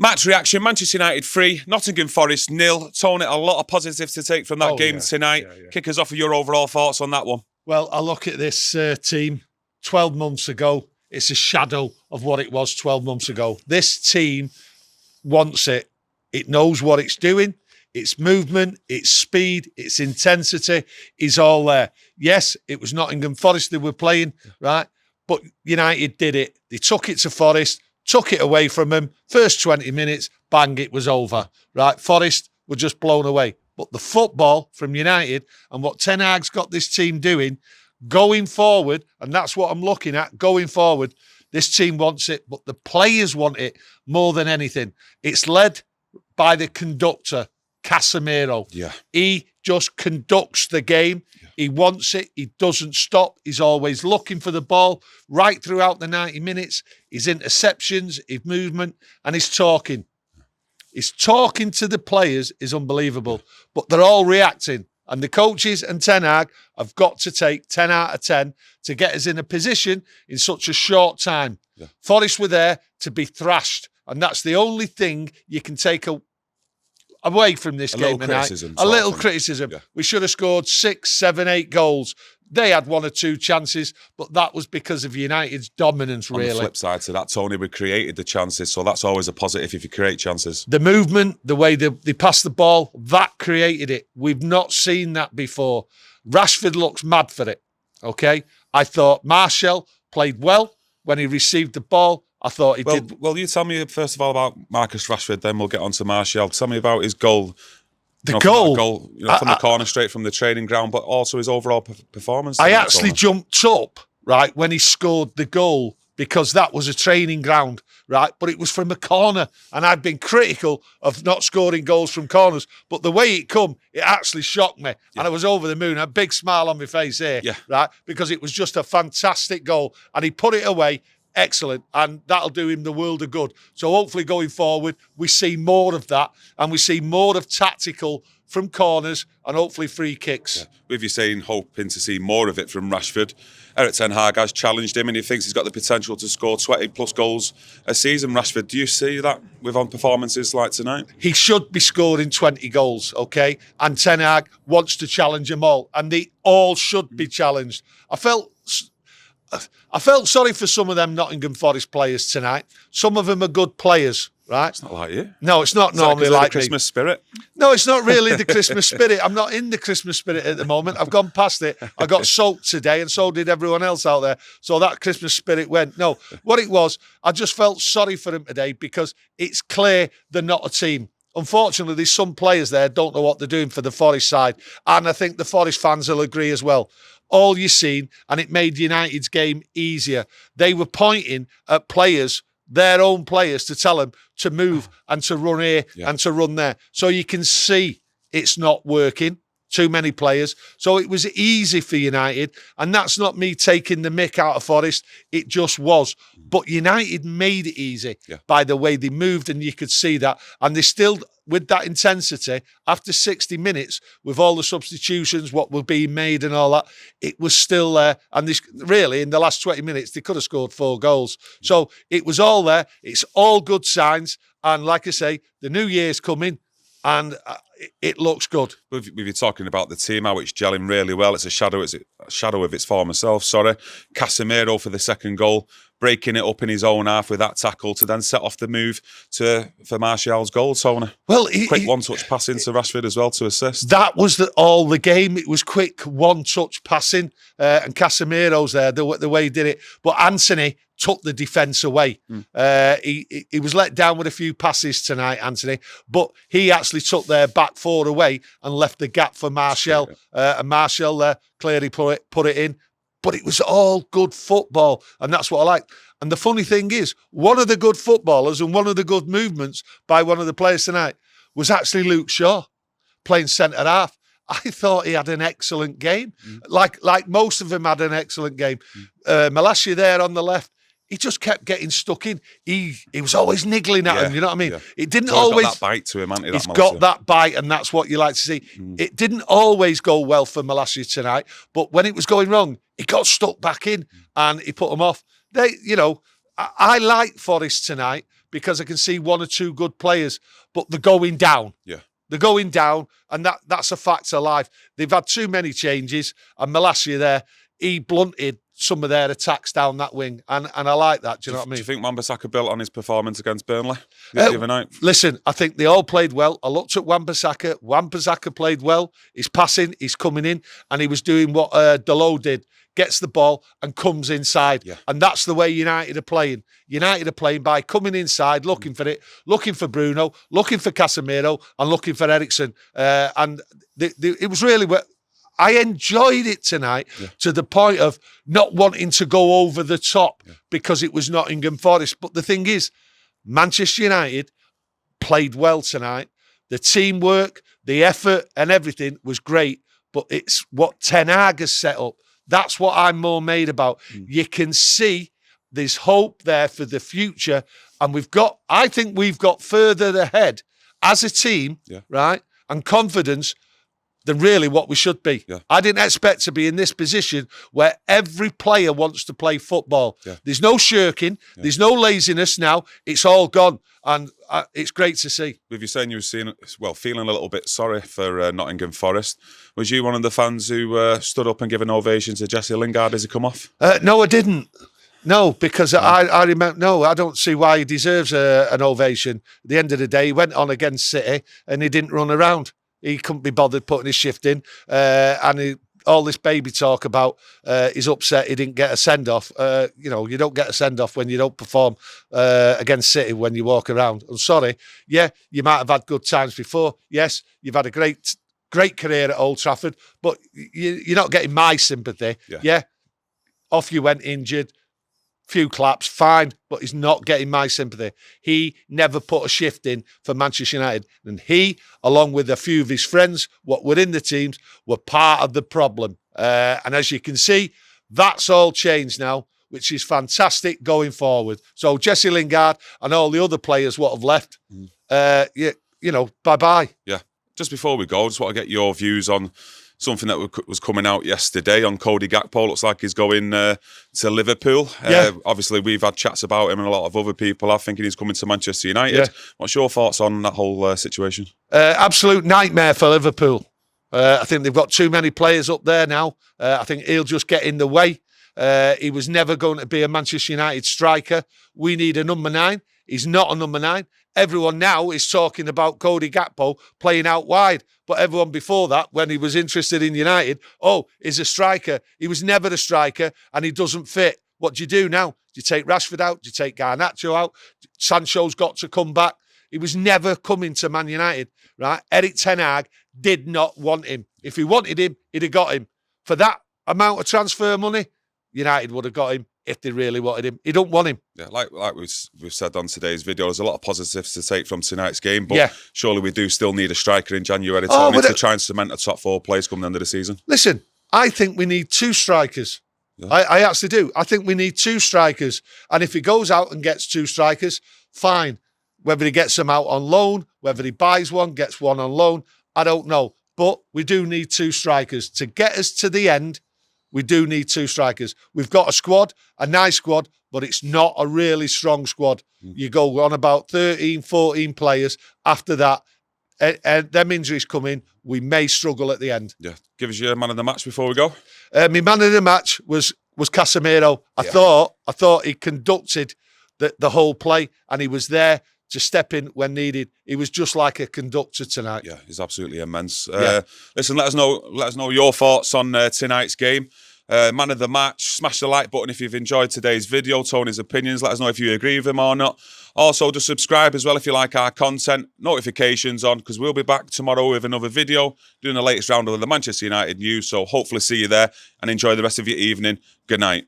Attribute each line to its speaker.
Speaker 1: Match reaction, Manchester United 3, Nottingham Forest 0. Tony, a lot of positives to take from that game tonight. Kick us off with your overall thoughts on that one.
Speaker 2: Well, I look at this team 12 months ago. It's a shadow of what it was 12 months ago. This team wants it. It knows what it's doing. Its movement, its speed, its intensity is all there. Yes, it was Nottingham Forest they were playing, right? But United did it. They took it to Forest, took it away from them. First 20 minutes, bang, it was over, right? Forest were just blown away. But the football from United and what Ten Hag's got this team doing, going forward, and that's what I'm looking at, going forward, this team wants it, but the players want it more than anything. It's led by the conductor, Casemiro.
Speaker 1: Yeah.
Speaker 2: He just conducts the game. Yeah. He wants it. He doesn't stop. He's always looking for the ball right throughout the 90 minutes. His interceptions, his movement, and his talking. His talking to the players is unbelievable, but they're all reacting. And the coaches and Ten Hag have got to take 10 out of 10 to get us in a position in such a short time. Yeah. Forest were there to be thrashed, and that's the only thing you can take away from this game tonight. A little criticism. Yeah. We should have scored 6, 7, 8 goals. They had 1 or 2 chances, but that was because of United's dominance, really.
Speaker 1: On the flip side to that, Tony, we created the chances, so that's always a positive if you create chances.
Speaker 2: The movement, the way they passed the ball, that created it. We've not seen that before. Rashford looks mad for it, okay? I thought Martial played well when he received the ball. I thought he did.
Speaker 1: Well, you tell me first of all about Marcus Rashford, then we'll get on to Martial. Tell me about his goal.
Speaker 2: The goal
Speaker 1: from the corner, straight from the training ground, but also his overall performance.
Speaker 2: I actually jumped up, right, when he scored the goal because that was a training ground, right? But it was from a corner, and I've been critical of not scoring goals from corners. But the way it come, it actually shocked me, and I was over the moon. A big smile on my face here, right? Because it was just a fantastic goal, and he put it away. Excellent, and that'll do him the world of good. So hopefully going forward, we see more of that, and we see more of tactical from corners and hopefully free kicks.
Speaker 1: Yeah. With you saying hoping to see more of it from Rashford, Erik Ten Hag has challenged him and he thinks he's got the potential to score 20+ goals a season. Rashford, do you see that with on performances like tonight?
Speaker 2: He should be scoring 20 goals, okay? And Ten Hag wants to challenge them all, and they all should be challenged. I felt sorry for some of them Nottingham Forest players tonight. Some of them are good players, right?
Speaker 1: It's not like you.
Speaker 2: No, it's not normally like
Speaker 1: the Christmas spirit.
Speaker 2: No, it's not really the Christmas spirit. I'm not in the Christmas spirit at the moment. I've gone past it. I got soaked today, and so did everyone else out there. So that Christmas spirit went. No, what it was, I just felt sorry for them today because it's clear they're not a team. Unfortunately, there's some players there don't know what they're doing for the Forest side, and I think the Forest fans will agree as well. All you've seen, and it made United's game easier. They were pointing at players, their own players, to tell them to move and to run here and to run there. So you can see it's not working. Too many players. So it was easy for United, and that's not me taking the mick out of Forest. It just was. But United made it easy by the way they moved, and you could see that. And they still, with that intensity, after 60 minutes, with all the substitutions, what were being made and all that, it was still there. And this, really, in the last 20 minutes, they could have scored 4 goals. So it was all there. It's all good signs. And like I say, the new year's coming, and it looks good.
Speaker 1: With you talking about the team, how it's gelling really well. It's a shadow of its former self. Casemiro for the second goal, breaking it up in his own half with that tackle to then set off the move for Martial's goal, Tony.
Speaker 2: Well,
Speaker 1: quick one-touch passing to Rashford as well to assist.
Speaker 2: That was all the game. It was quick one-touch passing, and Casemiro's there the way he did it. But Anthony took the defence away. He was let down with a few passes tonight, Anthony, but he actually took their back 4 away and left the gap for Martial. And Martial there clearly put it in. But it was all good football, and that's what I like. And the funny thing is, one of the good footballers and one of the good movements by one of the players tonight was actually Luke Shaw, playing centre-half. I thought he had an excellent game. Like most of them had an excellent game. Malacia there on the left, he just kept getting stuck in. He was always niggling at him, you know what I mean? It didn't always...
Speaker 1: got that bite to him, hasn't he?
Speaker 2: He's got that bite, and that's what you like to see. It didn't always go well for Malacia tonight, but when it was going wrong, he got stuck back in, and he put them off. I like Forest tonight because I can see one or two good players, but they're going down.
Speaker 1: Yeah.
Speaker 2: They're going down, and that's a fact of life. They've had too many changes, and Malacia there, he blunted some of their attacks down that wing, and I like that. Do you know what I mean?
Speaker 1: Do you think Wan-Bissaka built on his performance against Burnley the other night?
Speaker 2: Listen, I think they all played well. I looked at Wan-Bissaka. Wan-Bissaka played well. He's passing, he's coming in, and he was doing what Delo did. Gets the ball and comes inside.
Speaker 1: Yeah.
Speaker 2: And that's the way United are playing. United are playing by coming inside, looking for it, looking for Bruno, looking for Casemiro, and looking for Eriksen. And it was really... I enjoyed it tonight to the point of not wanting to go over the top because it was Nottingham Forest. But the thing is, Manchester United played well tonight. The teamwork, the effort and everything was great. But it's what Ten Hag has set up. That's what I'm more made about. You can see there's hope there for the future. And I think we've got further ahead as a team, right? And confidence than really what we should be.
Speaker 1: Yeah.
Speaker 2: I didn't expect to be in this position where every player wants to play football.
Speaker 1: Yeah.
Speaker 2: There's no shirking. Yeah. There's no laziness now. It's all gone. And it's great to see.
Speaker 1: With you saying you were feeling a little bit sorry for Nottingham Forest, was you one of the fans who stood up and gave an ovation to Jesse Lingard as he come off?
Speaker 2: No, I didn't. No, because I remember. No, I don't see why he deserves an ovation. At the end of the day, he went on against City and he didn't run around. He couldn't be bothered putting his shift in, and all this baby talk about he's upset he didn't get a send-off. You don't get a send-off when you don't perform against City when you walk around. I'm sorry. Yeah, you might have had good times before. Yes, you've had a great career at Old Trafford, but you're not getting my sympathy. Yeah, off you went injured. Few claps, fine, but he's not getting my sympathy. He never put a shift in for Manchester United. And he, along with a few of his friends, what were in the teams, were part of the problem. And as you can see, that's all changed now, which is fantastic going forward. So Jesse Lingard and all the other players what have left, bye-bye.
Speaker 1: Yeah. Just before we go, I just want to get your views on something that was coming out yesterday on Cody Gakpo. Looks like he's going to Liverpool. Obviously, we've had chats about him and a lot of other people are thinking he's coming to Manchester United. Yeah. What's your thoughts on that whole situation?
Speaker 2: Absolute nightmare for Liverpool. I think they've got too many players up there now. I think he'll just get in the way. He was never going to be a Manchester United striker. We need a number 9. He's not a number 9. Everyone now is talking about Cody Gakpo playing out wide. But everyone before that, when he was interested in United, he's a striker. He was never a striker and he doesn't fit. What do you do now? Do you take Rashford out? Do you take Garnacho out? Sancho's got to come back. He was never coming to Man United, right? Erik Ten Hag did not want him. If he wanted him, he'd have got him. For that amount of transfer money, United would have got him if they really wanted him. He don't want him.
Speaker 1: Yeah, like we've said on today's video, there's a lot of positives to take from tonight's game, but surely we do still need a striker in January to try and cement a top 4 place come the end of the season.
Speaker 2: Listen, I think we need 2 strikers. Yeah. I actually do. I think we need 2 strikers. And if he goes out and gets 2 strikers, fine. Whether he gets them out on loan, whether he buys one, gets one on loan, I don't know. But we do need 2 strikers. To get us to the end, we do need 2 strikers. We've got a squad, a nice squad, but it's not a really strong squad. You go on about 13, 14 players. After that, and them injuries come in, we may struggle at the end.
Speaker 1: Yeah. Give us your man of the match before we go.
Speaker 2: My man of the match was Casemiro. I thought he conducted the whole play and he was there to step in when needed. He was just like a conductor tonight.
Speaker 1: Yeah, he's absolutely immense. Listen, let us know your thoughts on tonight's game. Man of the match, smash the like button if you've enjoyed today's video. Tony's opinions, let us know if you agree with him or not. Also, just subscribe as well if you like our content. Notifications on, because we'll be back tomorrow with another video doing the latest round of the Manchester United news. So hopefully see you there and enjoy the rest of your evening. Good night.